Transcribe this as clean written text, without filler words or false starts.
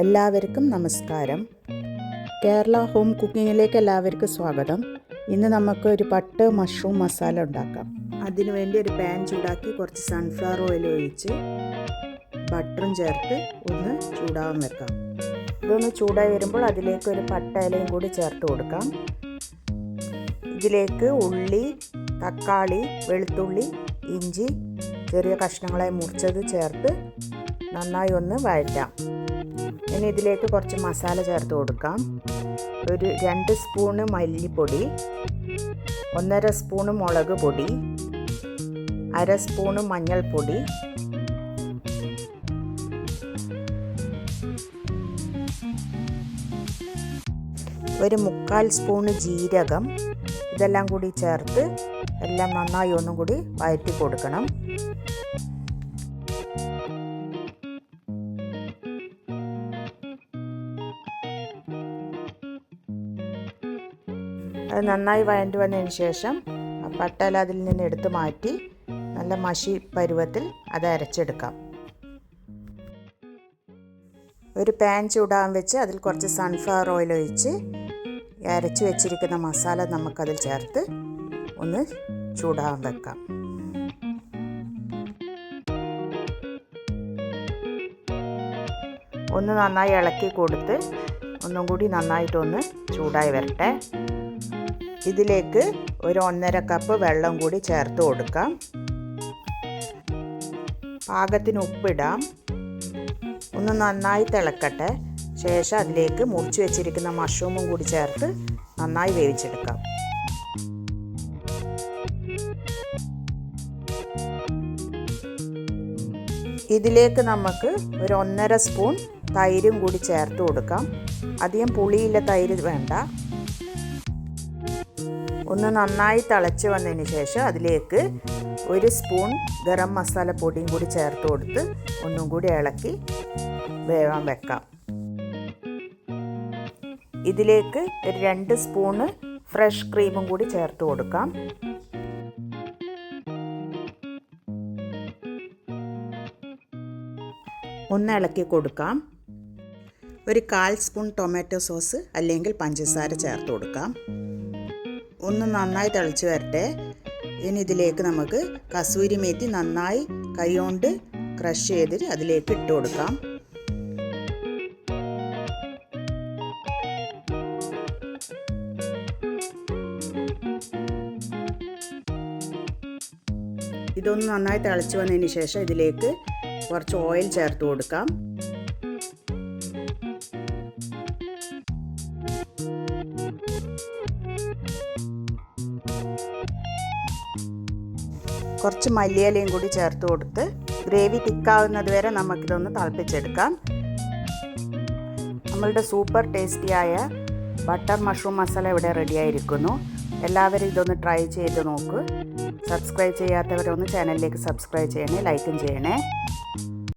എല്ലാവർക്കും നമസ്കാരം. കേരള ഹോം കുക്കിങ്ങിലേക്ക് എല്ലാവർക്കും സ്വാഗതം. ഇന്ന് നമുക്ക് ഒരു പട്ട് മഷ്റൂം മസാല ഉണ്ടാക്കാം. അതിനുവേണ്ടി ഒരു പാൻ ചൂടാക്കി കുറച്ച് സൺഫ്ലവർ ഓയിൽ ഒഴിച്ച് ബട്ടറും ചേർത്ത് ഒന്ന് ചൂടാവാൻ വെക്കാം. ഇതൊന്ന് ചൂടായി വരുമ്പോൾ അതിലേക്ക് ഒരു പട്ട ഇലയും കൂടി ചേർത്ത് കൊടുക്കാം. ഇതിലേക്ക് ഉള്ളി, തക്കാളി, വെളുത്തുള്ളി, ഇഞ്ചി ചെറിയ കഷ്ണങ്ങളായി മുറിച്ചത് ചേർത്ത് നന്നായി ഒന്ന് വഴറ്റാം. ഇനി ഇതിലേക്ക് കുറച്ച് മസാല ചേർത്ത് കൊടുക്കാം. ഒരു 2 സ്പൂണ് മല്ലിപ്പൊടി, 1.5 സ്പൂണ് മുളക് പൊടി, 1/2 സ്പൂണ് മഞ്ഞൾപ്പൊടി, ഒരു 1/4 സ്പൂണ് ജീരകം, ഇതെല്ലാം കൂടി ചേർത്ത് എല്ലാം നന്നായി ഒന്നും കൂടി വഴറ്റി കൊടുക്കണം. അത് നന്നായി വഴണ്ടി വന്നതിന് ശേഷം പട്ടയില അതിൽ നിന്ന് എടുത്ത് മാറ്റി നല്ല മഷി പരുവത്തിൽ അത് അരച്ചെടുക്കാം. ഒരു പാൻ ചൂടാൻ വെച്ച് അതിൽ കുറച്ച് സൺഫ്ലവർ ഓയിൽ ഒഴിച്ച് അരച്ച് വെച്ചിരിക്കുന്ന മസാല നമുക്കതിൽ ചേർത്ത് ഒന്ന് ചൂടാൻ വെക്കാം. ഒന്ന് നന്നായി ഇളക്കി കൊടുത്ത് ഒന്നും കൂടി നന്നായിട്ടൊന്ന് ചൂടായി വരട്ടെ. ഇതിലേക്ക് ഒരു 1.5 കപ്പ് വെള്ളം കൂടി ചേർത്ത് കൊടുക്കാം. പാകത്തിന് ഉപ്പിടാം. ഒന്ന് നന്നായി തിളക്കട്ടെ. ശേഷം അതിലേക്ക് മുറിച്ച് വെച്ചിരിക്കുന്ന മഷ്റൂമും കൂടി ചേർത്ത് നന്നായി വേവിച്ചെടുക്കാം. ഇതിലേക്ക് നമുക്ക് ഒരു 1.5 സ്പൂൺ തൈരും കൂടി ചേർത്ത് കൊടുക്കാം. അധികം പുളിയില്ല തൈര് വേണ്ട. ഒന്ന് നന്നായി തിളച്ച് വന്നതിന് ശേഷം അതിലേക്ക് 1 സ്പൂൺ ഗരം മസാല പൊടിയും കൂടി ചേർത്ത് കൊടുത്ത് ഒന്നും കൂടി ഇളക്കി വേവാൻ വെക്കാം. ഇതിലേക്ക് ഒരു 2 സ്പൂണ് ഫ്രഷ് ക്രീമും കൂടി ചേർത്ത് കൊടുക്കാം. ഒന്ന് ഇളക്കി കൊടുക്കാം. ഒരു 1/4 സ്പൂൺ ടൊമാറ്റോ സോസ് അല്ലെങ്കിൽ പഞ്ചസാര ചേർത്ത് കൊടുക്കാം. ഒന്ന് നന്നായി തിളച്ച് വരട്ടെ. ഇനി ഇതിലേക്ക് നമുക്ക് കസൂരി മേത്തി നന്നായി കൈകൊണ്ട് ക്രഷ് ചെയ്ത് അതിലേക്ക് ഇട്ട് കൊടുക്കാം. ഇതൊന്ന് നന്നായി തിളച്ച് വന്നതിന് ശേഷം ഇതിലേക്ക് കുറച്ച് ഓയിൽ ചേർത്ത് കൊടുക്കാം. കുറച്ച് മല്ലിയിലയും കൂടി ചേർത്ത് കൊടുത്ത് ഗ്രേവി തിക്കാവുന്നത് വരെ നമുക്കിതൊന്ന് തിളപ്പിച്ചെടുക്കാം. നമ്മളുടെ സൂപ്പർ ടേസ്റ്റിയായ ബട്ടർ മഷ്റൂം മസാല ഇവിടെ റെഡിയായിരിക്കുന്നു. എല്ലാവരും ഇതൊന്ന് ട്രൈ ചെയ്ത് നോക്കൂ. സബ്സ്ക്രൈബ് ചെയ്യാത്തവരൊന്ന് ചാനലിലേക്ക് സബ്സ്ക്രൈബ് ചെയ്യണേ, ലൈക്കും ചെയ്യണേ.